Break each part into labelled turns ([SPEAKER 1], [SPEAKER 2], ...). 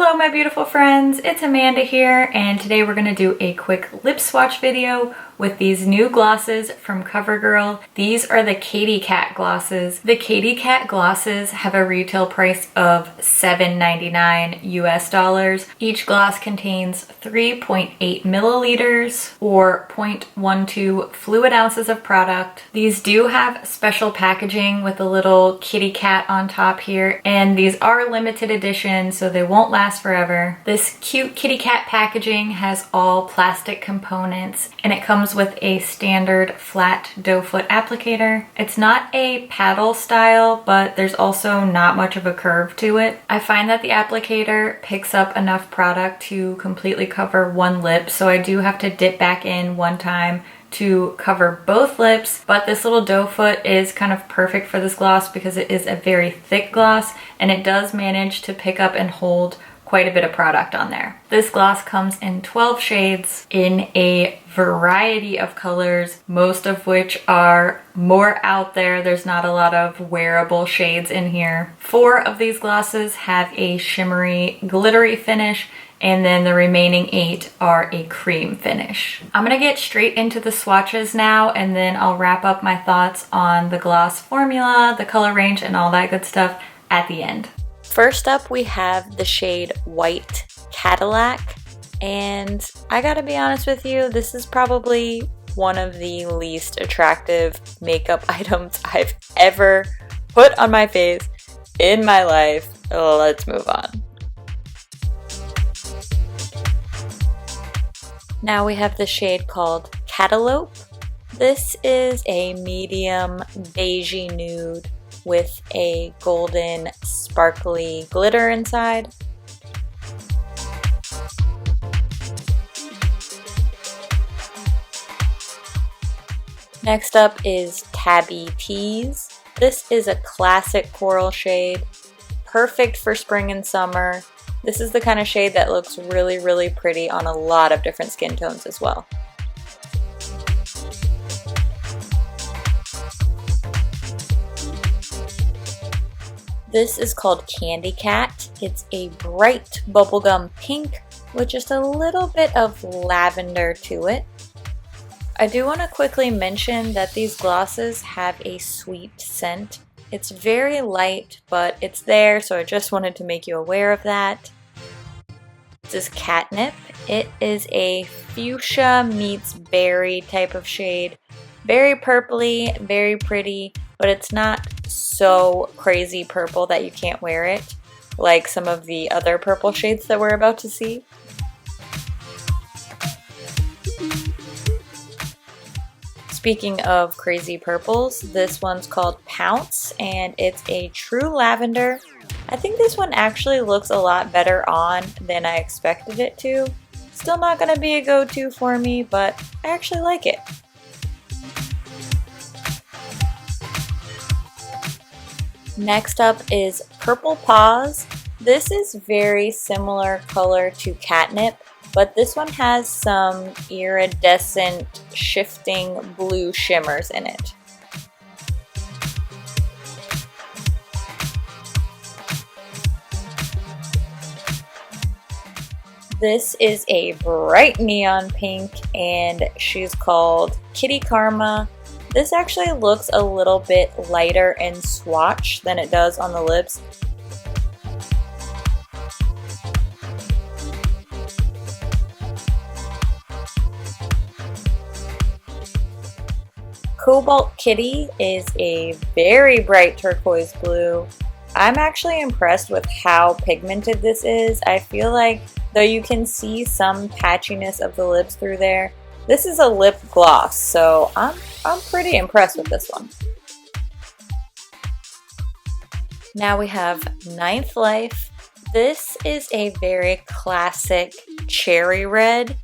[SPEAKER 1] Hello my beautiful friends, it's Amanda here, and today we're going to do a quick lip swatch video with these new glosses from CoverGirl. These are the Katy Cat glosses. The Katy Cat glosses have a retail price of $7.99 US. Each gloss contains 3.8 milliliters or 0.12 fluid ounces of product. These do have special packaging with a little kitty cat on top here, and these are limited edition, so they won't last forever. This cute kitty cat packaging has all plastic components, and it comes with a standard flat doe foot applicator. It's not a paddle style, but there's also not much of a curve to it. I find that the applicator picks up enough product to completely cover one lip, so I do have to dip back in one time to cover both lips, but this little doe foot is kind of perfect for this gloss because it is a very thick gloss and it does manage to pick up and hold quite a bit of product on there. This gloss comes in 12 shades in a variety of colors, most of which are more out there. There's not a lot of wearable shades in here. 4 of these glosses have a shimmery, glittery finish, and then the remaining 8 are a cream finish. I'm gonna get straight into the swatches now, and then I'll wrap up my thoughts on the gloss formula, the color range, and all that good stuff at the end. First up, we have the shade White Cadillac, and I gotta be honest with you, this is probably one of the least attractive makeup items I've ever put on my face in my life. Let's move on. Now we have the shade called Catalope. This is a medium beigey nude with a golden sparkly glitter inside. Next up is Tabby Tease. This is a classic coral shade, perfect for spring and summer. This is the kind of shade that looks really, really pretty on a lot of different skin tones as well. This is called Candy Cat. It's a bright bubblegum pink with just a little bit of lavender to it. I do want to quickly mention that these glosses have a sweet scent. It's very light, but it's there, so I just wanted to make you aware of that. This is Catnip. It is a fuchsia meets berry type of shade. Very purpley, very pretty, but it's not so crazy purple that you can't wear it, like some of the other purple shades that we're about to see. Speaking of crazy purples, this one's called Pounce, and it's a true lavender. I think this one actually looks a lot better on than I expected it to. Still not going to be a go-to for me, but I actually like it. Next up is Purple Paws. This is very similar color to Catnip, but this one has some iridescent shifting blue shimmers in it. This is a bright neon pink, and she's called Kitty Karma. This actually looks a little bit lighter in swatch than it does on the lips. Cobalt Kitty is a very bright turquoise blue. I'm actually impressed with how pigmented this is. I feel like though you can see some patchiness of the lips through there, this is a lip gloss, so I'm pretty impressed with this one. Now we have Ninth Life. This is a very classic cherry red.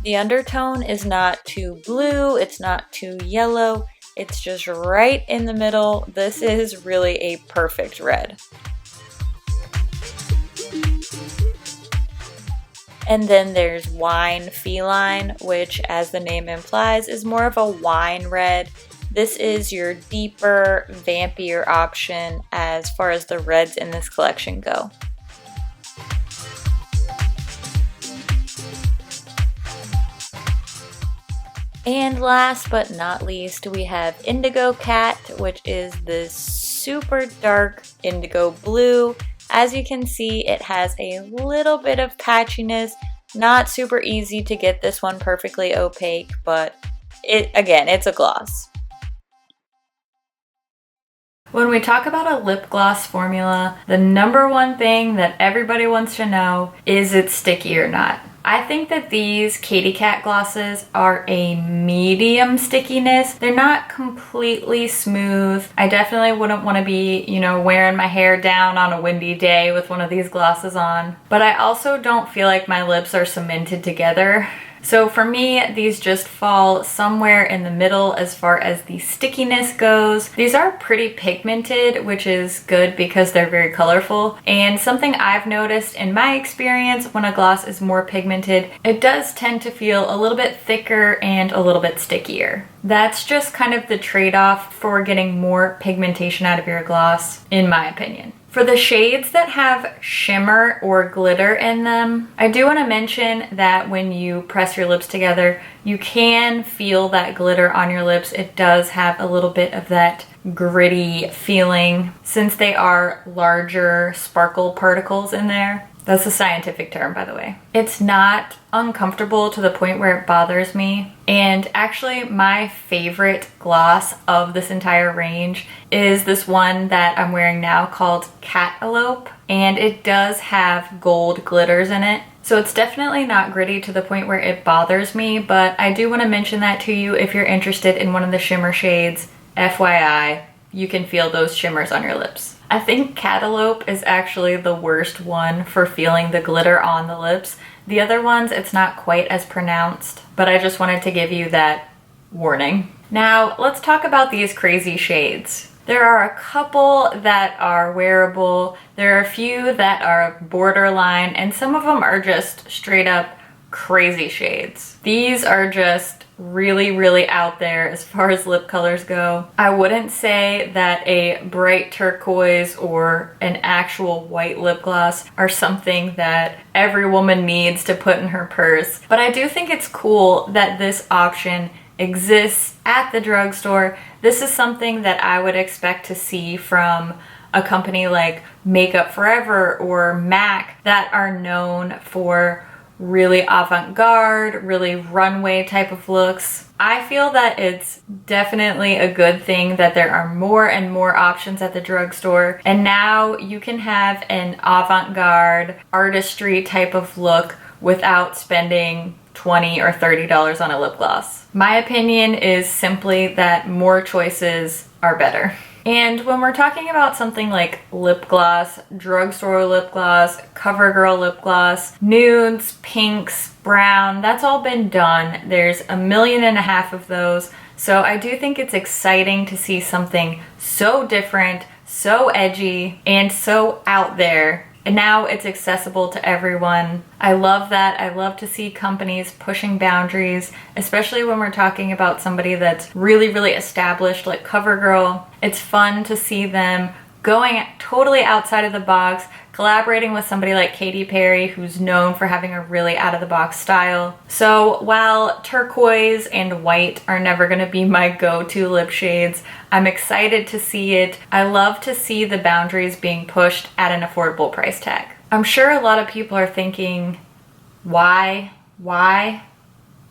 [SPEAKER 1] The undertone is not too blue, it's not too yellow, it's just right in the middle. This is really a perfect red. And then there's Wine Feline, which, as the name implies, is more of a wine red. This is your deeper, vampier option as far as the reds in this collection go. And last but not least, we have Indigo Cat, which is this super dark indigo blue. As you can see, it has a little bit of patchiness. Not super easy to get this one perfectly opaque, but it's a gloss. When we talk about a lip gloss formula, the number one thing that everybody wants to know is it's sticky or not. I think that these Katy Cat glosses are a medium stickiness. They're not completely smooth. I definitely wouldn't want to be, wearing my hair down on a windy day with one of these glosses on. But I also don't feel like my lips are cemented together. So for me, these just fall somewhere in the middle as far as the stickiness goes. These are pretty pigmented, which is good because they're very colorful. And something I've noticed in my experience, when a gloss is more pigmented, it does tend to feel a little bit thicker and a little bit stickier. That's just kind of the trade-off for getting more pigmentation out of your gloss, in my opinion. For the shades that have shimmer or glitter in them, I do want to mention that when you press your lips together, you can feel that glitter on your lips. It does have a little bit of that gritty feeling since they are larger sparkle particles in there. That's a scientific term, by the way. It's not uncomfortable to the point where it bothers me. And actually, my favorite gloss of this entire range is this one that I'm wearing now called Catalope. And it does have gold glitters in it. So it's definitely not gritty to the point where it bothers me, but I do want to mention that to you if you're interested in one of the shimmer shades. FYI, you can feel those shimmers on your lips. I think Catalope is actually the worst one for feeling the glitter on the lips. The other ones, it's not quite as pronounced, but I just wanted to give you that warning. Now, let's talk about these crazy shades. There are a couple that are wearable, there are a few that are borderline, and some of them are just straight up crazy shades. These are just really, really out there as far as lip colors go. I wouldn't say that a bright turquoise or an actual white lip gloss are something that every woman needs to put in her purse, but I do think it's cool that this option exists at the drugstore. This is something that I would expect to see from a company like Makeup Forever or MAC that are known for really avant-garde, really runway type of looks. I feel that it's definitely a good thing that there are more and more options at the drugstore, and now you can have an avant-garde artistry type of look without spending $20 or $30 on a lip gloss. My opinion is simply that more choices are better. And when we're talking about something like lip gloss, drugstore lip gloss, CoverGirl lip gloss, nudes, pinks, brown, that's all been done. There's 1.5 million of those. So I do think it's exciting to see something so different, so edgy, and so out there. And now it's accessible to everyone. I love that. I love to see companies pushing boundaries, especially when we're talking about somebody that's really, really established like CoverGirl. It's fun to see them going totally outside of the box, collaborating with somebody like Katy Perry, who's known for having a really out-of-the-box style. So while turquoise and white are never gonna be my go-to lip shades, I'm excited to see it. I love to see the boundaries being pushed at an affordable price tag. I'm sure a lot of people are thinking, why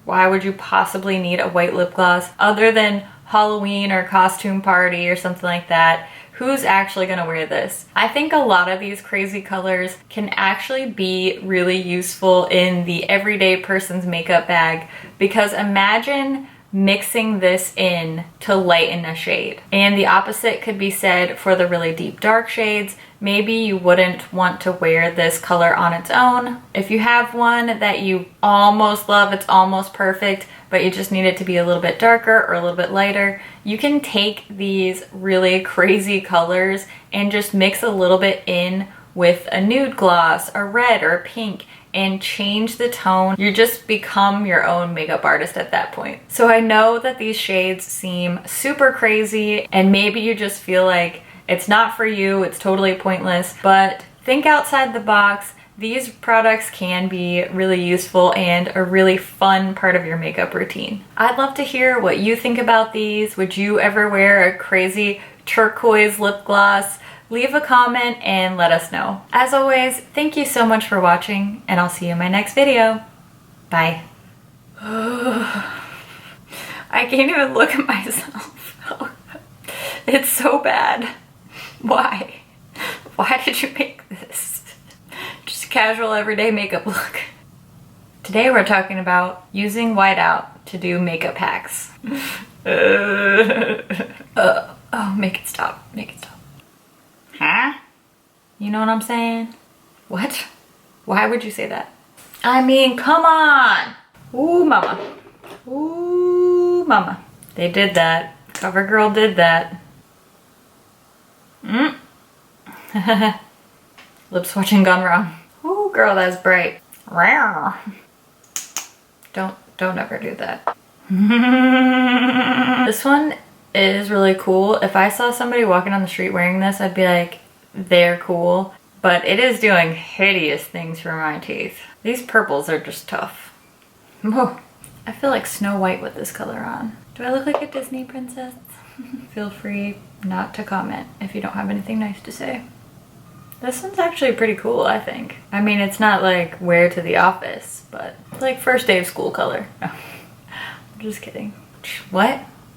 [SPEAKER 1] would you possibly need a white lip gloss other than Halloween or costume party or something like that? Who's actually gonna wear this? I think a lot of these crazy colors can actually be really useful in the everyday person's makeup bag, because imagine mixing this in to lighten a shade. And the opposite could be said for the really deep dark shades. Maybe you wouldn't want to wear this color on its own. If you have one that you almost love, it's almost perfect, but you just need it to be a little bit darker or a little bit lighter, you can take these really crazy colors and just mix a little bit in with a nude gloss, a red or a pink, and change the tone. You just become your own makeup artist at that point. So I know that these shades seem super crazy and maybe you just feel like it's not for you, it's totally pointless, but think outside the box. these products can be really useful and a really fun part of your makeup routine. I'd love to hear what you think about these. Would you ever wear a crazy turquoise lip gloss? Leave a comment and let us know. As always, thank you so much for watching, and I'll see you in my next video. Bye. I can't even look at myself. It's so bad. Why? Why did you make this? Just a casual everyday makeup look. Today we're talking about using whiteout to do makeup hacks. Oh, make it stop. Make it stop. Huh? You know what I'm saying? What? Why would you say that? I mean, come on! Ooh, mama. Ooh, mama. They did that. CoverGirl did that. Lip swatching gone wrong. Ooh, girl, that's bright. Don't ever do that. This one is really cool. If I saw somebody walking on the street wearing this, I'd be like, they're cool. But it is doing hideous things for my teeth. These purples are just tough. Whoa. I feel like Snow White with this color on. Do I look like a Disney princess? Feel free not to comment if you don't have anything nice to say. This one's actually pretty cool, I think. I mean, it's not like wear to the office, but it's like first day of school color. No, I'm just kidding. What?